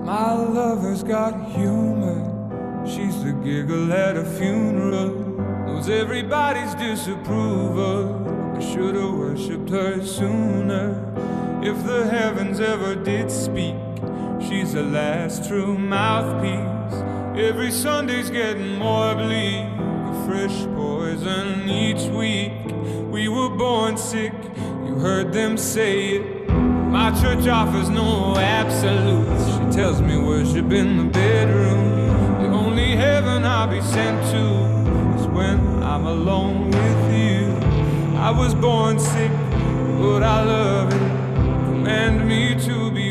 My lover's got humor. She's the giggle at a funeral. Knows everybody's disapproval. I should've worshipped her sooner. If the heavens ever did speak, she's the last true mouthpiece. Every Sunday's getting more bleak, a fresh poison each week. We were born sick, you heard them say it. My church offers no absolutes. She tells me worship in the bedroom. The only heaven I'll be sent to is when I'm alone with you. I was born sick, but I love it. Command me to be